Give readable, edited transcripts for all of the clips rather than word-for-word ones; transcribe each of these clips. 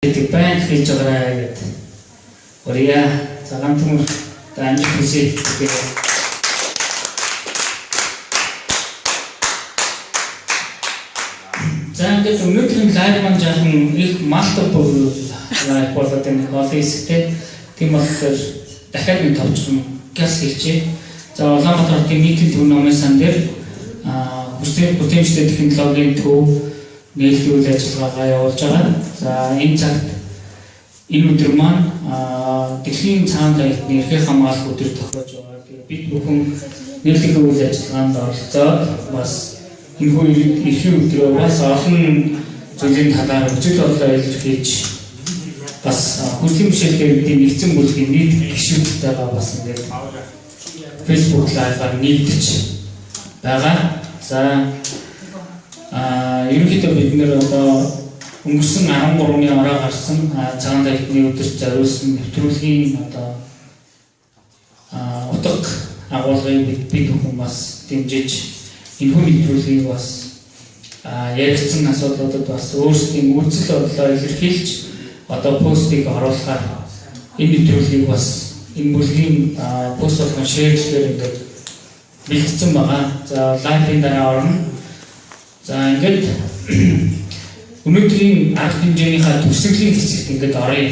гэдэг байна хийж байгаа гэдэг. Урья цагаантмөр таанд хүсэж байгаа. За ингээд өнөөдрийн лайв маань жаахан их multiple лайв болоод энэ коллежтэй тийм болохоор дахиад нэг товчхон газ хийчихье. За Улаанбаатар хотын нийтийн төв номын сан дээр бүтээмжтэй технологийн төв нээлтийн үйл ажиллагаагаа явуулж байгаа. За энэ цагт энэ өдөр маань дэлхийн цаана хаягдны эрхээ хамгаалах өдөр тохиож байгаа. Тэгээд бид бүхэн нээлтийн үйл ажиллагаанд оролцоод бас энэ эрхийн өдрөө бас олон зүйлийн талаар үзэл бодлоо илэрхийлж бас хүртэн бишэлтэй нэгдсэн бүлгийн нийт гишүүдтэйгээ бас ингээд Facebook live-аар нийлдэж байгаа. За ерөнхийдөө бид нэр одоо өнгөрсөн 13-ны ороо гарсан цагаан хаягдны өдөрт зориулсан нэвтрүүлгийн одоо утга агуулгыг бид бүхэн бас дэмжиж энэхүү нэвтрүүлгийг бас ярилцсан асуудлуудад бас өөрсдийн үзэл бодлоо илэрхийлж одоо постыг оруулахаар энэ нэвтрүүлгийг бас энэ бүлгийн пост болгон шеэрлэхээр ингээд бэлдсэн байгаа. За лайвын дараа орно. За ингээд өнөөдрийн арга хэмжээнийхээ төвсгөлийн хэсэгт ингээд оръё.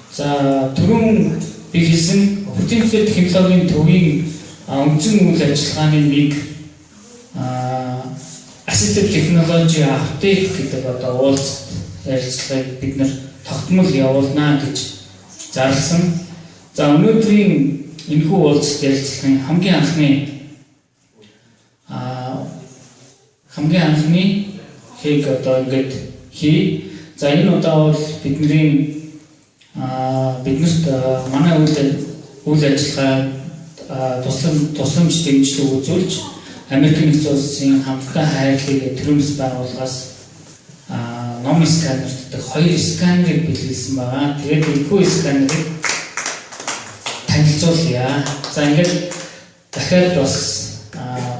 За түрүүн би хэлсэн бүтээмжтэй технологийн төвийн үндсэн үйл ажиллагааны нэг assistive technology update гэдэг одоо уулзалт ярилцлагыг бид нэр тогтмол явуулнаа гэж зарласан. За өнөөдрийн энэхүү уулзалт ярилцлагын хамгийн анхны хийг одоо ингээд хий. За энэ удаа бол биднэрт манай үйл ажиллагаа тусламж дэмжлэг үзүүлж Америк нэгдсэн улсын хамттай хайрлыг төрөмс байгууллагаас ном сканер гэдэг 2 сканерыг бэлгэлсэн байгаа. Тэгээд энэхүү сканерыг танилцуулъя. За ингээд дахиад бас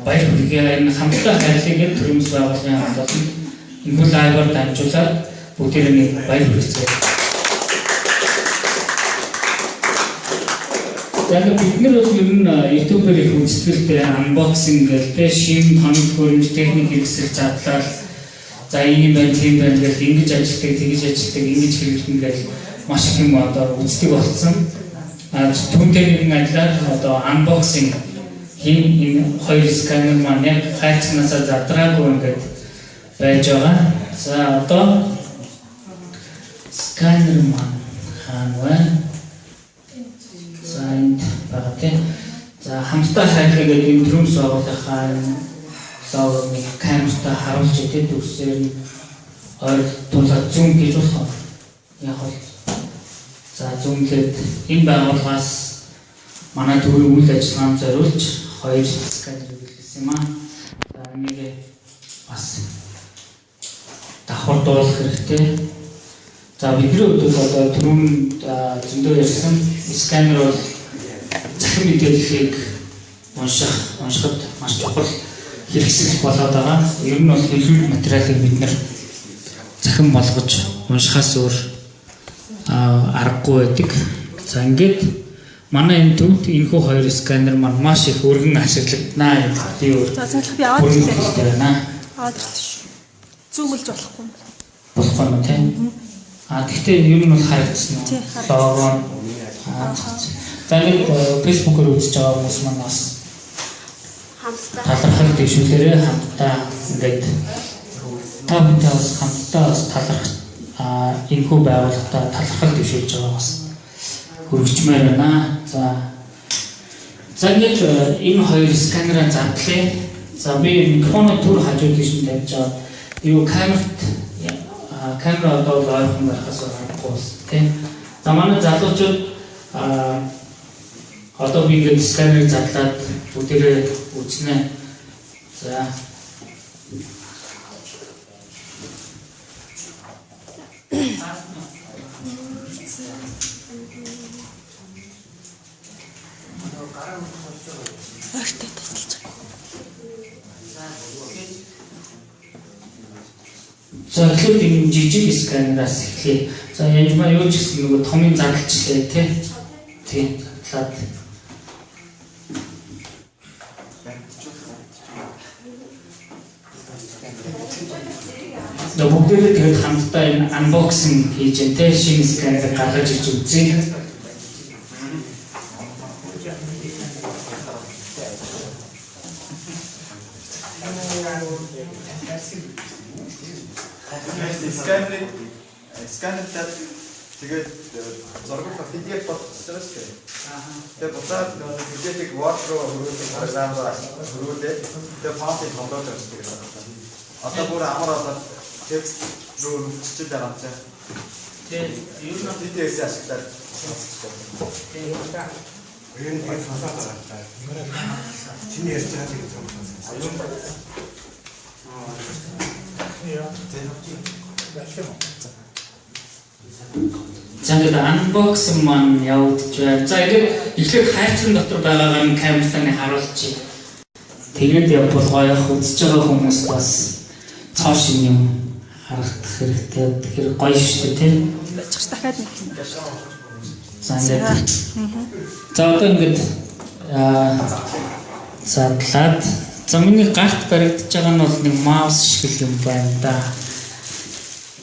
баяр хүргэе. Энэ хамттай хайрлыг төрөмс байгууллагын хамтад энэхүү лайваар дамжуулаад бүгдээрээ баяр хүргэцгээе. Яг бид нар бол ер нь YouTube-ээр их үзэлтэй unboxing гэдэг шин хоног хөрөмж техник хэрэгсэл задлал за ийм байна тийм байна гэж ингэж ажилтдаг тэгж ажилтдаг ингэж хэрэглэн гэж маш их юм одоо үздэг болсон. Түүнтэй нэгэн адилаар одоо unboxing хийн энэ хоёр сканер маань яг хайцнасаа задраагүй ингээд байж байгаа. За одоо сканер маань хаана вэ? За энд байгаа тийм. За хамттай хайрлага гэдэг энэ төрөмс байгууллагын логоны камертай харуулж идэв төгсөөр ойртуулаад зүүн гэж болох. Яг бол за зүүнлээд энэ байгууллагаас манай төвийн үйл ажиллагаанд зориулж 2 сканер бэлгэлсэн юм аа. За энийг бас давхардуулах хэрэгтэй. За бидний хувьд одоо түрүүн зөндөө ярьсан сканер бол захин мэдээллийг уншихад маш чухал хэрэгсэл болоод байгаа. Ер нь бол хэлбэр материалыг бид нэр захин болгож уншихаас өөр аргагүй байдаг. За ингээд манай энэ төвд энэхүү 2 сканер маань маш их өргөн ашиглагдана гэдэг би өөр. За салхи би аваад байна. Аваад ирсэн шүү. Зүүмэлж болохгүй. Болохгүй юм тийм. Гэхдээ ер нь бол харагдсан нь лого. За нэг Facebook-оор үзэж байгаа хүмүүс маань бас талархал дэвшүүлээрээ хамтдаа ингээд та бүхэн бас хамтдаа бас таларх энэхүү байгууллагатай талархал дэвшүүлж байгаа бас хөргөчмээр байна. За ингээд энэ 2 сканераа задлаа. За би микрофоны түр хажууд тийш тавьж байгаа. Юу камера одоо ойрхон байхаас аргагүй тийм. За манай залуучууд одоо би ингээд сканерыг задлаад бүгдээрээ үзнэ. За Өөртөө тусалж байгаа. За эхлээд энэ жижиг сканераас эхлэе. За янз бүр юу ч гэсэн нөгөө томын задлжлээ тий. Тийм задлаад. Бүгдээрээ тэгээд хамтдаа энэ unboxing хийж энэ шинэ сканер гаргаж иж үзье. Сканер тэгээд зураг PDF болчихсон шүү дээ. Тэгээд буцаад PDF-ийг Word руу хөрвүүлэх програмаар хөрвүүлээд тэгээд фонтыг тоглоод явуулдаг. Одоо бүр амар болоод текст руу хөрвүүлчихэж байгаа юм чинь. Тэгээд юу нэг PDF-ийг ашиглаад сонсчихсон. Өөрөөр хэлбэл сонсоод байгаа. Чиний ярьж байгаа юм сонссон. За ингээд unboxing маань явагдаж байна. За ингээд эхлээд хайрцаг дотор байгаагаа нь камертаны харуулчих. Тэгээд явбал гоё үзэж байгаа хүмүүс бас цааш юм харах хэрэгтэй. Тэгэхээр гоё шүү дээ тийм. Бачих дахиад нэг. За ингээд. За одоо ингээд задлаад за миний гарт баригдаж байгаа нь бол нэг маус шиг юм байна да.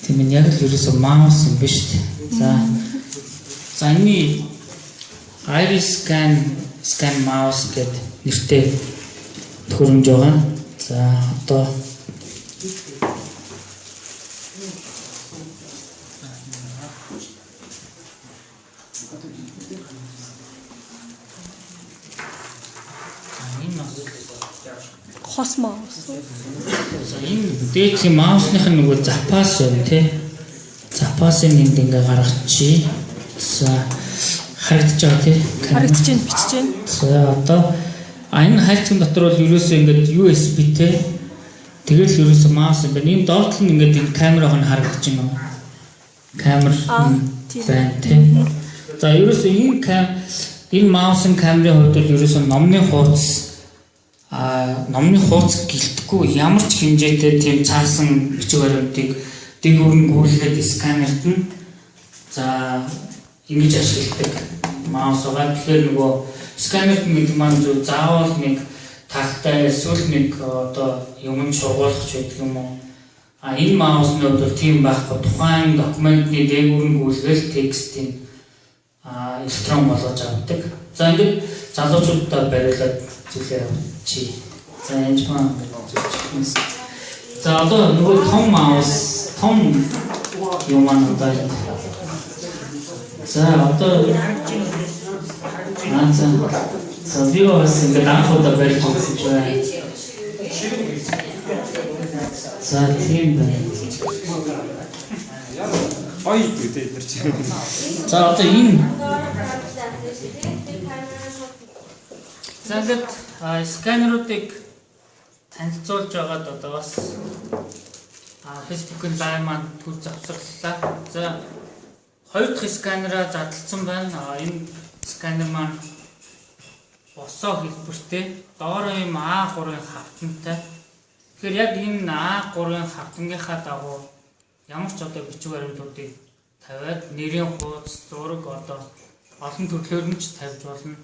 Тийм нь яг л ерөөсөө маус юм биш үү? За энэ iris scan mouse гэдэг нэртэй төхөөрөмж байгаа. За одоо хос маус. за энэ дээдлийн маусных нь нөгөө запас байна тий. Запасын энд ингээ гаргачих. За харагдаж байгаа тий. Харагдаж байна, бичиж байна. За одоо энэ хайлтгын дотор бол ерөөсөө ингээд USB тий. Тэгэл ерөөсөө маус юм байна. Энэ доотлол нь ингээд энэ камераг нь харагдаж байна. Камер байна тий. За ерөөсөө энэ маусын камерын хувьд бол ерөөсөө номны хуудас гэлтэхгүй ямар ч хэмжээтэй тийм цаасан бичиг баримтыг дэг өрн гүйлгээд сканерт нь за ингэж ашигладаг маус байгаа. Тэгэхээр нөгөө сканерт нь гэдэг маань зөв заавал нэг тагтай эсвэл нэг одоо юм шургуулах ч гэдэг юм уу. Энэ маусны хувьд бол тийм байхгүй. Тухайн документны дэг өрн гүйлгээл текстийг электрон болгож авдаг. За ингээд залуучуудаа бариулаад зүйлээ чи. За энэ маань зүйлч. За одоо нөгөө том маус том юм аа. За одоо за би бас ингээд анхудаа барьж үзэж байна. За тийм байна. Ой гэдэг нэр чинь. За одоо энэ загт сканеруудыг танилцуулж байгаад одоо бас Facebook-ын лайв маань түр завсарлаа. За хоёр дахь сканераа задлсан байна. Энэ сканер маань босоо хэлбэртэй доороо юм A3-ын хавтантай. Тэгэхээр яг энэ A3-ын хавтангийнхаа дагуу ямар ч одоо бичиг баримтуудыг тавиад нэрийн хуудас зураг одоо олон төрлөөр нь ч тавьж болно.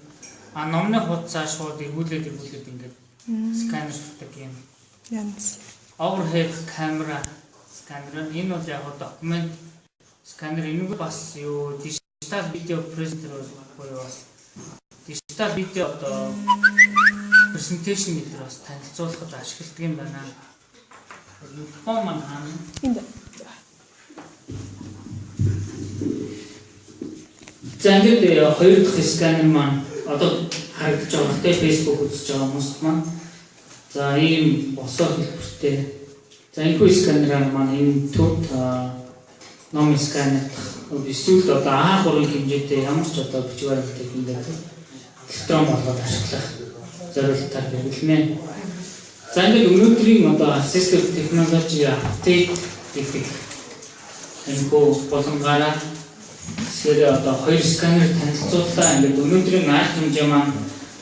Номны хуудасаа шууд эргүүлээд ингээд сканердаг юм. Янз. Overhead camera сканер. Энэ бол яг документ сканер. Энэ бас юу digital video presenter буюу бас digital video одоо presentation гэдэг бас танилцуулахад ашигладаг юм байна. Микрофон маань хаана? Энд. За ингээд хоёр дахь сканер маань одоо харагдаж байгаа те Facebook үзэж байгаа хүмүүс маань. За ийм босоо хэлбэртэй. За энэ сканер маань энэ төв ном сканер эсвэл одоо A3-ын хэмжээтэй ямар ч одоо бичиг баримтыг ингээд электрон болгоод ашиглах зорилттой хэрэглэнэ. За ингээд өнөөдрийн одоо assistive technology update гэдэг энэ болонгаараа сэрэ одоо хоёр сканер танилцууллаа. Ингээд өнөөдрийн арт хэмжээ маань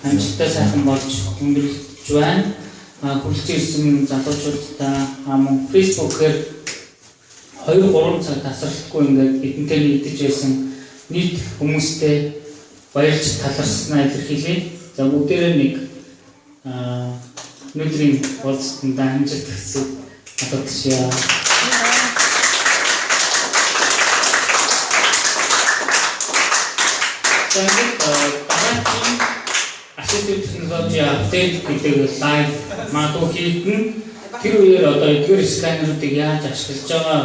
амжилттай сайхан болж хөнгөлж байна. Хүлцэн ирсэн залуучуудаа мөн Facebook-ээр 2-3 цаг тасралтгүй ингээд бидэнтэй нэгдэж байсан нийт хүмүүстэй баярлж талархснаа илэрхийлье. За бүгдээрээ нэг өнөөдрийн уулзалтанд амжилт хүсье. Батгшаа. Дараагийн Assistive Technology Update гэдэг лайв магадгүй хийгэн тэр үеэр одоо эдгээр сканеруудыг яаж ашиглаж байгаа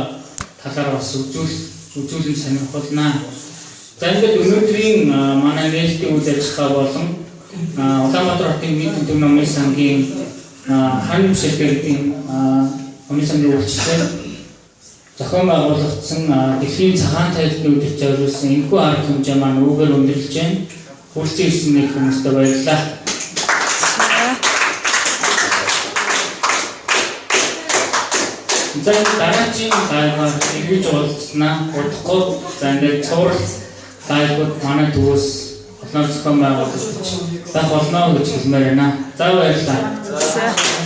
талаар бас үзүүлэн сонирхолнаа. За ингээд өнөөдрийн манай нээлтийн үйл ажиллагаа болон Улаанбаатар хотын нийт төв номын сангийн хань бишэлдэгдийн номын сангийн үйлчлэл зохион байгуулагдсан дэлхийн цагаан таялтны өдөрт зориулсан энэхүү арга хэмжээ маань үүгээр өндөрлөж байна. Хүрэлцэн ирсэн нэг хүмүүстээ баярлалаа. За дараагийн лайваар эргэж уулзнаа. Удахгүй за ингээд цуврал лайвууд манай төвөөс олноор зохион байгуулагдаж байх болно гэж хэлмээр байна. За баярлалаа.